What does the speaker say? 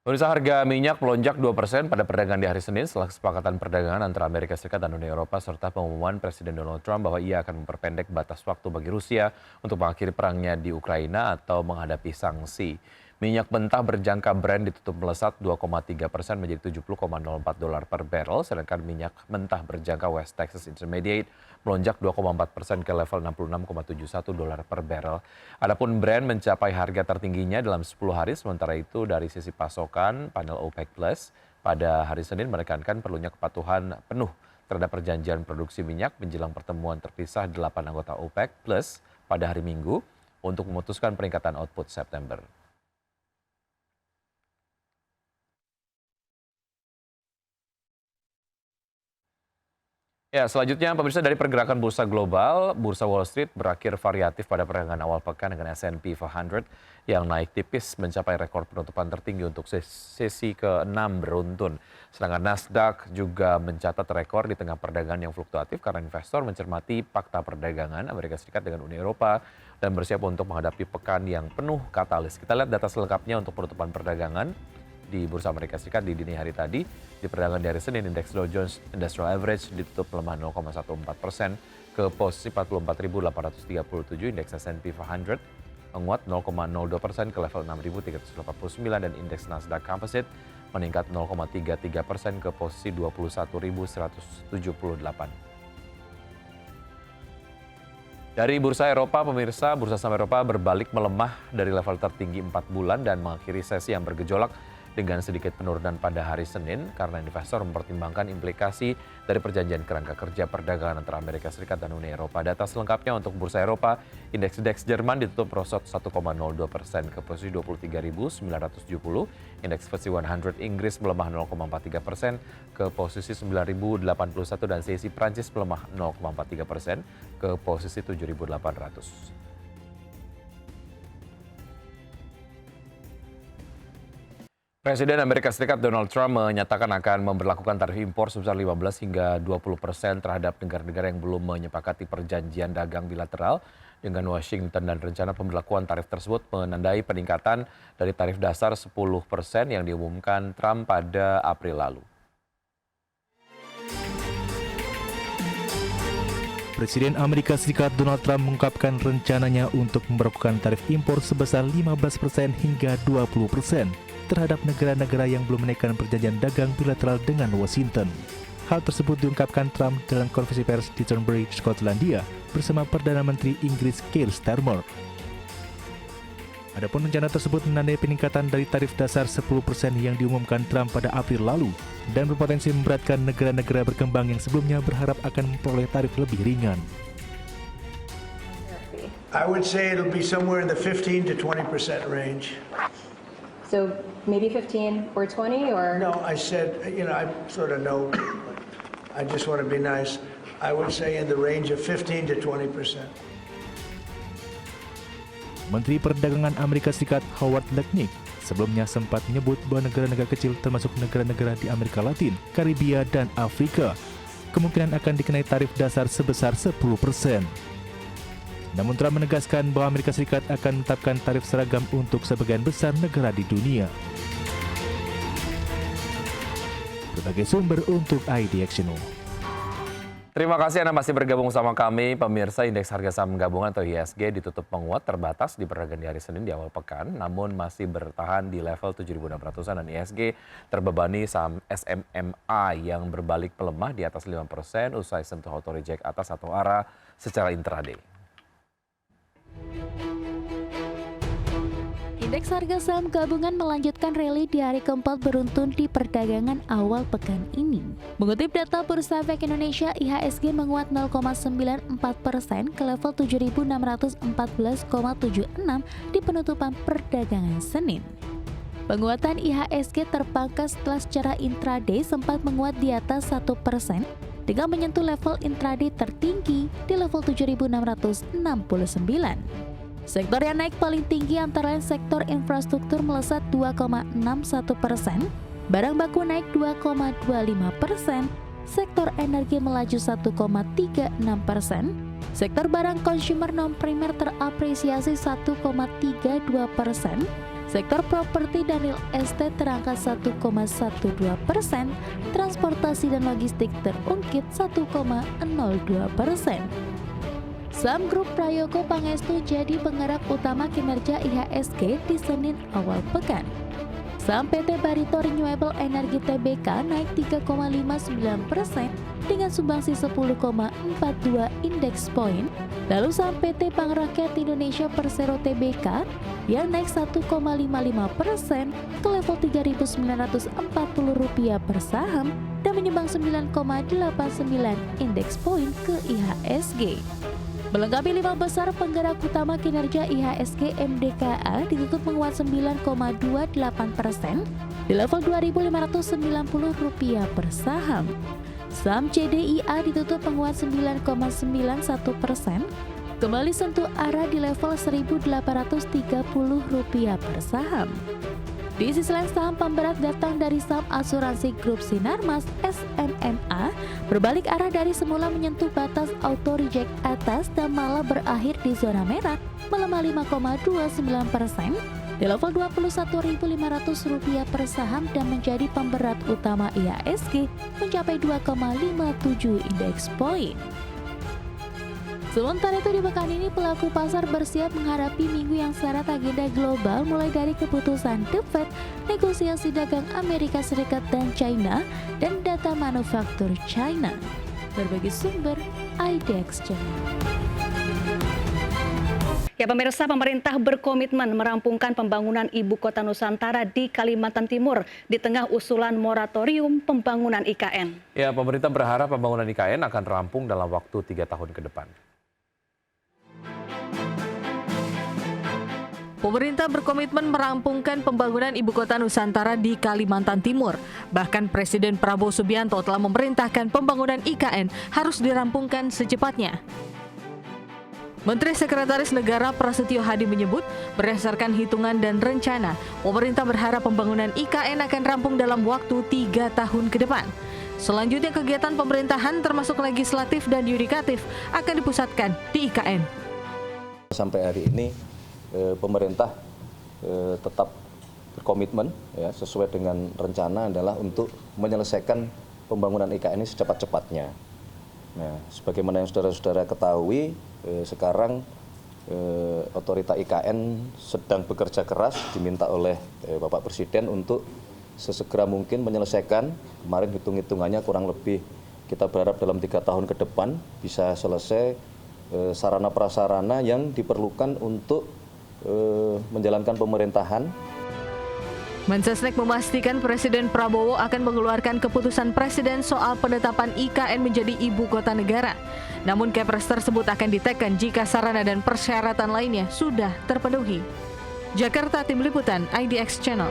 Pemirsa, harga minyak melonjak 2% pada perdagangan di hari Senin setelah kesepakatan perdagangan antara Amerika Serikat dan Uni Eropa serta pengumuman Presiden Donald Trump bahwa ia akan memperpendek batas waktu bagi Rusia untuk mengakhiri perangnya di Ukraina atau menghadapi sanksi. Minyak mentah berjangka Brent ditutup melesat 2,3% menjadi $70,04 per barrel, sedangkan minyak mentah berjangka West Texas Intermediate melonjak 2,4% ke level $66,71 per barrel. Adapun Brent mencapai harga tertingginya dalam 10 hari, sementara itu dari sisi pasokan, panel OPEC Plus pada hari Senin menekankan perlunya kepatuhan penuh terhadap perjanjian produksi minyak menjelang pertemuan terpisah 8 anggota OPEC Plus pada hari Minggu untuk memutuskan peningkatan output September. Ya, selanjutnya pemirsa, dari pergerakan bursa global, bursa Wall Street berakhir variatif pada perdagangan awal pekan dengan S&P 500 yang naik tipis mencapai rekor penutupan tertinggi untuk sesi ke-6 beruntun. Sedangkan Nasdaq juga mencatat rekor di tengah perdagangan yang fluktuatif karena investor mencermati fakta perdagangan Amerika Serikat dengan Uni Eropa dan bersiap untuk menghadapi pekan yang penuh katalis. Kita lihat data selengkapnya untuk penutupan perdagangan di Bursa Amerika Serikat di dini hari tadi. Di perdagangan di hari Senin, indeks Dow Jones Industrial Average ditutup melemah 0,14% ke posisi 44.837, indeks S&P 500 menguat 0,02% ke level 6.389 dan indeks Nasdaq Composite meningkat 0,33% ke posisi 21.178. Dari bursa Eropa, pemirsa, bursa saham Eropa berbalik melemah dari level tertinggi 4 bulan dan mengakhiri sesi yang bergejolak dengan sedikit penurunan pada hari Senin karena investor mempertimbangkan implikasi dari perjanjian kerangka kerja perdagangan antara Amerika Serikat dan Uni Eropa. Data selengkapnya untuk bursa Eropa, indeks Jerman ditutup merosot 1,02% ke posisi 23.970, indeks FTSE 100 Inggris melemah 0,43% ke posisi 9.081 dan CAC Prancis melemah 0,43% ke posisi 7.800. Presiden Amerika Serikat Donald Trump menyatakan akan memberlakukan tarif impor sebesar 15 hingga 20% terhadap negara-negara yang belum menyepakati perjanjian dagang bilateral dengan Washington, dan rencana pemberlakuan tarif tersebut menandai peningkatan dari tarif dasar 10% yang diumumkan Trump pada April lalu. Presiden Amerika Serikat Donald Trump mengungkapkan rencananya untuk memberlakukan tarif impor sebesar 15% hingga 20% terhadap negara-negara yang belum menaikkan perjanjian dagang bilateral dengan Washington. Hal tersebut diungkapkan Trump dalam konferensi pers di Turnberry, Skotlandia bersama Perdana Menteri Inggris Keir Starmer. Adapun rencana tersebut menandai peningkatan dari tarif dasar 10% yang diumumkan Trump pada April lalu dan berpotensi memberatkan negara-negara berkembang yang sebelumnya berharap akan memperoleh tarif lebih ringan. I would say it'll be somewhere in the 15 to 20% range. So maybe 15 or 20 or? No, I said, I sort of know, I just want to be nice. I would say in the range of 15 to 20%. Menteri Perdagangan Amerika Serikat Howard Lutnick sebelumnya sempat menyebut bahwa negara-negara kecil termasuk negara-negara di Amerika Latin, Karibia, dan Afrika kemungkinan akan dikenai tarif dasar sebesar 10%. Namun Trump menegaskan bahwa Amerika Serikat akan menetapkan tarif seragam untuk sebagian besar negara di dunia. Berbagai sumber untuk IDXNO. Terima kasih Anda masih bergabung sama kami. Pemirsa, indeks harga saham gabungan atau IHSG ditutup menguat terbatas di perdagangan di hari Senin di awal pekan, namun masih bertahan di level 7.600-an, dan IHSG terbebani saham SMMA yang berbalik melemah di atas 5% usai sentuh auto reject atas satu arah secara intraday. Indeks harga saham gabungan melanjutkan rally di hari keempat beruntun di perdagangan awal pekan ini. Mengutip data Bursa Efek Indonesia, IHSG menguat 0,94% ke level 7.614,76 di penutupan perdagangan Senin. Penguatan IHSG terpangkas setelah secara intraday sempat menguat di atas 1% dengan menyentuh level intraday tertinggi di level 7.669. Sektor yang naik paling tinggi antara lain sektor infrastruktur melesat 2,61%, barang baku naik 2,25%, sektor energi melaju 1,36%, sektor barang konsumer non-primer terapresiasi 1,32%, Sektor properti dan real estate terangkat 1,12%, transportasi dan logistik terungkit 1,02%. Saham Grup Prayogo Pangestu jadi penggerak utama kinerja IHSG di Senin awal pekan. Saham PT Barito Renewable Energy Tbk naik 3,59% dengan sumbangsi 10,42 indeks poin. Lalu saham PT Bank Rakyat Indonesia Persero Tbk yang naik 1,55% ke level Rp3.940 per saham dan menyumbang 9,89 indeks poin ke IHSG. Melengkapi 5 besar penggerak utama kinerja IHSG MDKA ditutup menguat 9,28% di level Rp2.590 per saham. Saham CDIA ditutup menguat 9,91%, kembali sentuh arah di level Rp1.830 per saham. Di sisi lain, saham pemberat datang dari saham asuransi grup Sinarmas SMMA berbalik arah dari semula menyentuh batas auto reject atas dan malah berakhir di zona merah melemah 5,29% di level Rp21.500 per saham dan menjadi pemberat utama IHSG mencapai 2,57 indeks poin. Sementara itu di pekan ini pelaku pasar bersiap menghadapi minggu yang syarat agenda global mulai dari keputusan The Fed, negosiasi dagang Amerika Serikat dan China, dan data manufaktur China. Berbagai sumber IDX Channel. Ya pemirsa, pemerintah berkomitmen merampungkan pembangunan Ibu Kota Nusantara di Kalimantan Timur di tengah usulan moratorium pembangunan IKN. Ya, pemerintah berharap pembangunan IKN akan rampung dalam waktu 3 tahun ke depan. Pemerintah berkomitmen merampungkan pembangunan Ibu Kota Nusantara di Kalimantan Timur. Bahkan Presiden Prabowo Subianto telah memerintahkan pembangunan IKN harus dirampungkan secepatnya. Menteri Sekretaris Negara Prasetyo Hadi menyebut, berdasarkan hitungan dan rencana, pemerintah berharap pembangunan IKN akan rampung dalam waktu 3 tahun ke depan. Selanjutnya kegiatan pemerintahan termasuk legislatif dan yudikatif akan dipusatkan di IKN. Sampai hari ini pemerintah tetap berkomitmen ya, sesuai dengan rencana adalah untuk menyelesaikan pembangunan IKN ini secepat-cepatnya. Nah, sebagaimana yang saudara-saudara ketahui, sekarang otorita IKN sedang bekerja keras diminta oleh Bapak Presiden untuk sesegera mungkin menyelesaikan. Kemarin hitung-hitungannya kurang lebih kita berharap dalam 3 tahun ke depan bisa selesai sarana prasarana yang diperlukan untuk menjalankan pemerintahan. Mensesnek memastikan Presiden Prabowo akan mengeluarkan keputusan Presiden soal penetapan IKN menjadi ibu kota negara. Namun Kepres tersebut akan diteken jika sarana dan persyaratan lainnya sudah terpenuhi. Jakarta, Tim Liputan IDX Channel.